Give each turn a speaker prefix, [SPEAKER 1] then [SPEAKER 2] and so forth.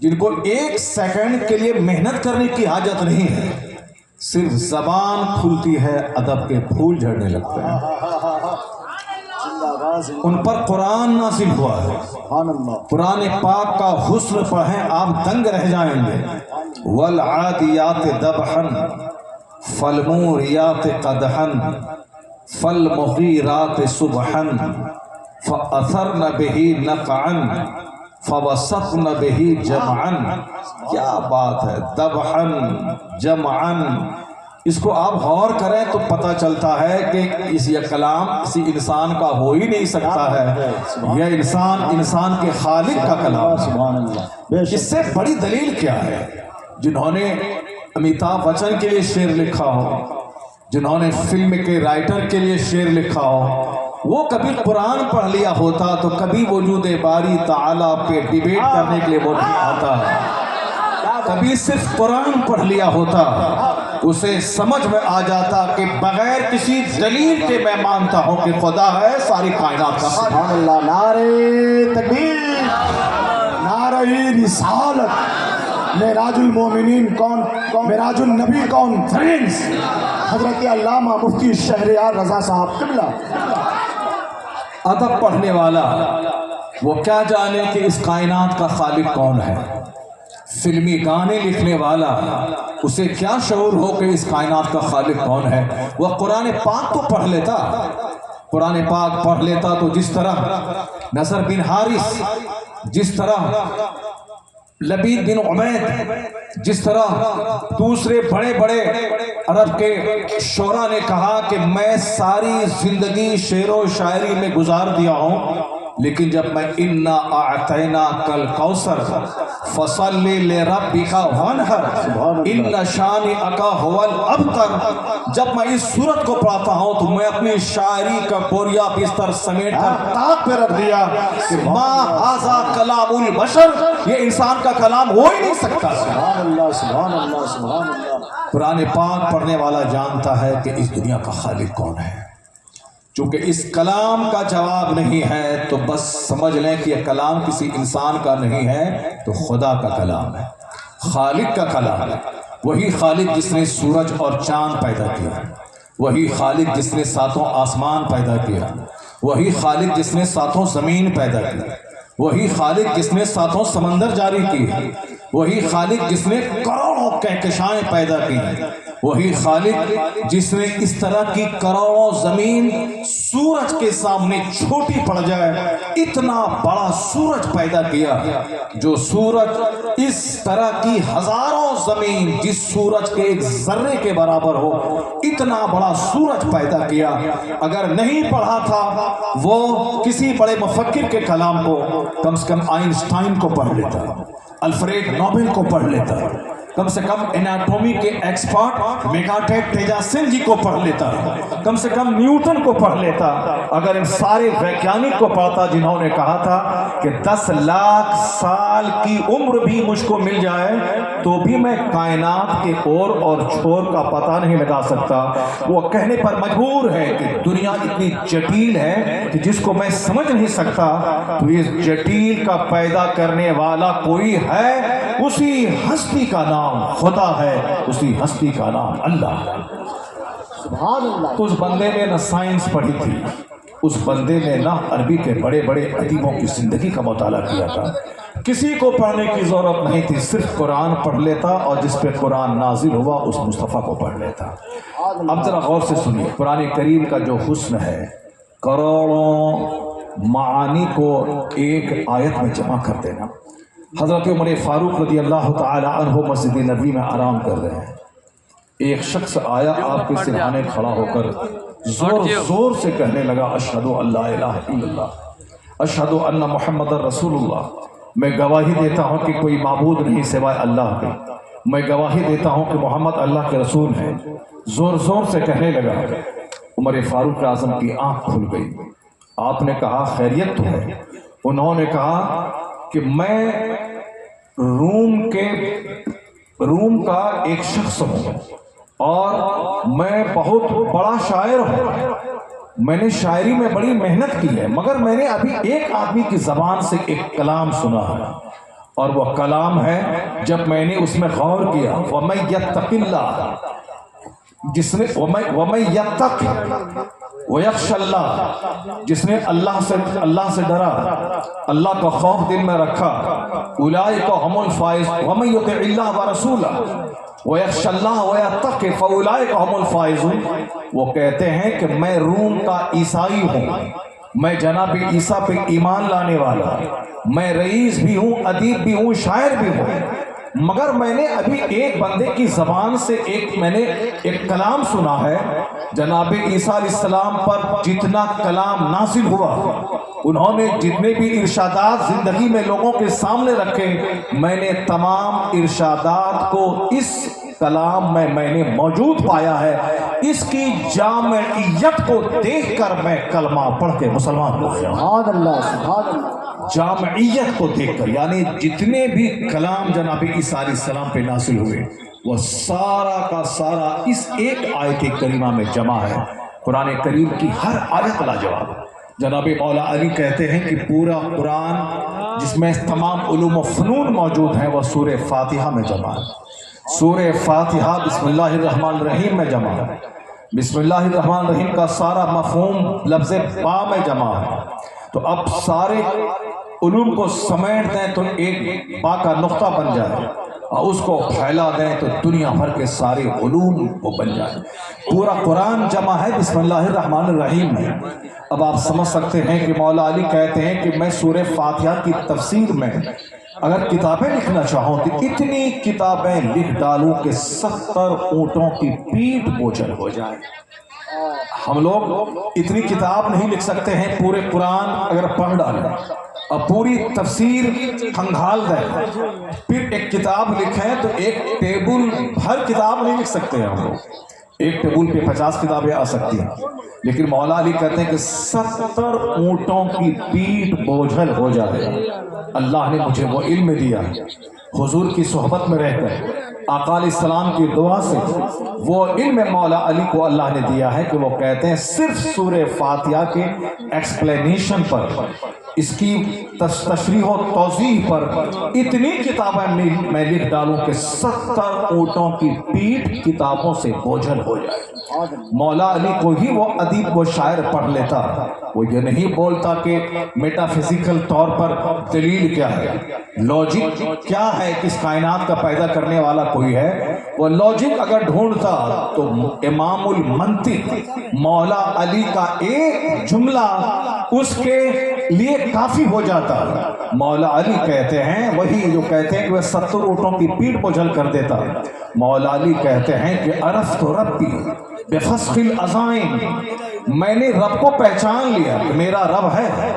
[SPEAKER 1] جن کو ایک سیکنڈ کے لیے محنت کرنے کی حاجت نہیں ہے، صرف زبان کھلتی ہے ادب کے پھول جھڑنے لگتے ہیں، ان پر قرآن نازل ہوا ہے۔ قرآن پاک کا حسن پڑھیں آپ دنگ رہ جائیں گے۔ والعادیات ذبحا فالموریات قدحا فالمغیرات صبحا فأثرن به نقعا فوسطن به جمعا۔ کیا بات ہے، ذبحا جمعا، اس کو آپ غور کریں تو پتہ چلتا ہے کہ یہ کلام کسی انسان کا ہو ہی نہیں سکتا ہے، یہ انسان کے خالق کا کلام۔
[SPEAKER 2] سبحان اللہ۔
[SPEAKER 1] اس سے بڑی دلیل کیا ہے؟ جنہوں نے امیتابھ بچن کے لیے شعر لکھا ہو، جنہوں نے فلم کے رائٹر کے لیے شعر لکھا ہو، وہ کبھی قرآن پڑھ لیا ہوتا تو کبھی وجود باری تعالیٰ پہ ڈیبیٹ کرنے کے لیے وہ نہیں آتا۔ کبھی صرف قرآن پڑھ لیا ہوتا، اسے سمجھ میں آ جاتا کہ بغیر کسی دلیل کے میں مانتا ہوں کہ خدا ہے ساری کائنات کا۔
[SPEAKER 2] سبحان اللہ۔ نعرہ تکبیر، نعرہ رسالت، معراج المومنین معراج النبی کانفرنس، حضرت علامہ مفتی شہریار رضا صاحب قبلہ۔
[SPEAKER 1] ادب پڑھنے والا وہ کیا جانے کہ اس کائنات کا خالق کون ہے؟ فلمی گانے لکھنے والا اسے کیا شعور ہو کہ اس کائنات کا خالق کون ہے؟ وہ قرآن پاک تو پڑھ لیتا، قرآن پاک پڑھ لیتا تو جس طرح نصر بن حارث، جس طرح لبید بن عبید، جس طرح دوسرے بڑے بڑے عرب کے شعراء نے کہا کہ میں ساری زندگی شعر و شاعری میں گزار دیا ہوں، لیکن جب میں انا اعطینا کل کوثر فصلی لربک وانحر ان شانئک هو الابتر، جب میں اس سورت کو پڑھتا ہوں تو میں اپنی شاعری کا بوریا بستر سمیٹ کر طاق پہ رکھ دیا کہ ما ھذا کلام البشر، یہ انسان کا کلام ہو ہی نہیں سکتا۔
[SPEAKER 2] سبحان اللہ، سبحان اللہ، سبحان اللہ۔
[SPEAKER 1] قرآن پاک پڑھنے والا جانتا ہے کہ اس دنیا کا خالق کون ہے۔ چونکہ اس کلام کا جواب نہیں ہے تو بس سمجھ لیں کہ یہ کلام کسی انسان کا نہیں ہے، تو خدا کا کلام ہے، خالق کا کلام ہے۔ وہی خالق جس نے سورج اور چاند پیدا کیا، وہی خالق جس نے ساتوں آسمان پیدا کیا، وہی خالق جس نے ساتوں زمین پیدا کی، وہی خالق جس نے ساتوں سمندر جاری کی، وہی خالق جس نے کروڑوں کہکشائیں پیدا کی، وہی خالق جس نے اس طرح کی کروڑوں زمین سورج کے سامنے چھوٹی پڑ جائے، اتنا بڑا سورج پیدا کیا، جو سورج اس طرح کی ہزاروں زمین جس سورج کے ایک ذرے کے برابر ہو، اتنا بڑا سورج پیدا کیا۔ اگر نہیں پڑھا تھا وہ کسی بڑے مفکر کے کلام کو، کم سے کم آئنسٹائن کو پڑھ لیتا، الفریڈ نوبل کو پڑھ لیتا، کم سے کم انیٹومی کے ایکسپرٹ میگاٹیک تیجاسن جی کو پڑھ لیتا، کم سے کم نیوٹن کو پڑھ لیتا۔ اگر ان سارے ویگیانک کو پڑھتا جنہوں نے کہا تھا کہ 10 لاکھ سال کی عمر بھی مجھ کو مل جائے تو بھی میں کائنات کے اور چھور کا پتہ نہیں لگا سکتا، وہ کہنے پر مجبور ہے کہ دنیا اتنی جٹیل ہے کہ جس کو میں سمجھ نہیں سکتا، تو اس جٹیل کا پیدا کرنے والا کوئی ہے، اسی ہستی کا نام خدا ہے، اسی ہستی کا نام اللہ ہے۔
[SPEAKER 2] سبحان اللہ۔
[SPEAKER 1] تو اس بندے نے نہ سائنس پڑھی تھی، اس بندے نے نہ عربی کے بڑے بڑے ادیبوں کی زندگی کا مطالعہ کیا تھا، کسی کو پڑھنے کی ضرورت نہیں تھی، صرف قرآن پڑھ لیتا اور جس پہ قرآن نازل ہوا اس مصطفیٰ کو پڑھ لیتا۔ اب ذرا غور سے سنیے، قرآن کریم کا جو حسن ہے، کروڑوں معانی کو ایک آیت میں جمع کر دینا۔ حضرت عمر فاروق رضی اللہ تعالی عنہ مسجد نبی میں آرام کر رہے ہیں، ایک شخص آیا آپ کے سرہانے کھڑا ہو کر زور زور سے کہنے لگا اشہد ان لا الہ الا اللہ، اشہد ان محمد رسول اللہ، میں گواہی دیتا ہوں کہ کوئی معبود نہیں سوائے اللہ کے، میں گواہی دیتا ہوں کہ محمد اللہ کے رسول ہیں۔ زور زور سے کہنے لگا، عمر فاروق اعظم کی آنکھ کھل گئی۔ آپ نے کہا خیریت تو ہے؟ انہوں نے کہا کہ میں روم کا ایک شخص ہوں اور میں بہت بڑا شاعر ہوں، میں نے شاعری میں بڑی محنت کی ہے، مگر میں نے ابھی ایک آدمی کی زبان سے ایک کلام سنا ہے، اور وہ کلام ہے جب میں نے اس میں غور کیا وَمَن يَتَّقِ اللَّهَ جس نے وَمَن يَتَّقِ وَيَخْشَ اللَّهَ جس نے اللہ سے ڈرا اللہ کا خوف دل میں رکھا اولئک هم الفائزون وَمَن يُطِعِ اللَّهَ وَرَسُولَهُ وَيَخْشَ اللَّهَ وَيَتَّقِ فَأُولَئِكَ هُمُ الْفَائِزُونَ وہ کہتے ہیں کہ میں روم کا عیسائی ہوں، میں جناب عیسیٰ پہ ایمان لانے والا، میں رئیس بھی ہوں، ادیب بھی ہوں، شاعر بھی ہوں، مگر میں نے ابھی ایک بندے کی زبان سے میں نے ایک کلام سنا ہے جناب عیسیٰ علیہ السلام پر جتنا کلام نازل ہوا، انہوں نے جتنے بھی ارشادات زندگی میں لوگوں کے سامنے رکھے، میں نے تمام ارشادات کو اس کلام میں نے موجود پایا ہے۔ اس کی جامعیت کو دیکھ کر میں کلمہ پڑھ کے مسلمان ہو گیا۔
[SPEAKER 2] سبحان اللہ سبحان اللہ۔
[SPEAKER 1] جامعیت کو دیکھ کر، یعنی جتنے بھی کلام جناب عیسیٰ علیہ السلام پہ نازل ہوئے وہ سارا کا سارا اس ایک آیت کریمہ میں جمع ہے۔ قرآن کریم کی ہر آیت لاجواب ہے۔ جناب مولا علی کہتے ہیں کہ پورا قرآن جس میں تمام علوم و فنون موجود ہیں وہ سورہ فاتحہ میں جمع ہے۔ سورہ فاتحہ بسم اللہ الرحمن الرحیم میں جمع ہے۔ بسم اللہ الرحمن الرحیم کا سارا مفہوم لفظ با میں جمع ہے۔ تو اب سارے علوم کو سمیٹ دیں تو ایک با کا نقطہ بن جائے اور اس کو پھیلا دیں تو دنیا بھر کے سارے علوم وہ بن جائے۔ پورا قرآن جمع ہے بسم اللہ الرحمن الرحیم میں۔ اب آپ سمجھ سکتے ہیں کہ مولا علی کہتے ہیں کہ میں سورہ فاتحہ کی تفسیر میں اگر کتابیں لکھنا چاہوں تو اتنی کتابیں لکھ ڈالوں کہ 70 اونٹوں کی پیٹھ بوجھل ہو جائے۔ ہم لوگ اتنی کتاب نہیں لکھ سکتے ہیں، پورے قرآن اگر پڑھ ڈالیں اور پوری تفسیر کھنگال دیں پھر ایک کتاب لکھیں تو ایک ٹیبل ہر کتاب نہیں لکھ سکتے ہیں ہم لوگ۔ ایک ٹیبل پہ 50 کتابیں آ سکتی ہیں، لیکن مولا علی کہتے ہیں کہ 70 اونٹوں کی پیٹھ بوجھل ہو جائے۔ اللہ نے مجھے وہ علم دیا، حضور کی صحبت میں رہ کر آقا علیہ السلام کی دعا سے وہ علم مولا علی کو اللہ نے دیا ہے کہ وہ کہتے ہیں صرف سورہ فاتحہ کے ایکسپلینیشن پر، اس کی تشریح و توضیح پر اتنی کتابیں میں لکھ ڈالوں کہ 70 اونٹوں کی پیٹھ کتابوں سے بوجھل ہو جائے۔ مولا علی کو ہی وہ ادیب و شاعر پڑھ لیتا، وہ یہ نہیں بولتا کہ میٹا فزیکل طور پر دلیل کیا ہے، لاجک کیا ہے، کس کائنات کا پیدا کرنے والا کوئی ہے، وہ لاجک اگر ڈھونڈتا تو امام المنطق مولا علی کا ایک جملہ اس کے لیے کافی ہو جاتا۔ مولا علی کہتے ہیں، وہی جو کہتے ہیں کہ وہ 70 اونٹوں کی پیٹھ بوجھل کر دیتا، مولا علی کہتے ہیں کہ عرفت ربی بفسخ العزائم، میں نے رب کو پہچان لیا کہ میرا رب ہے۔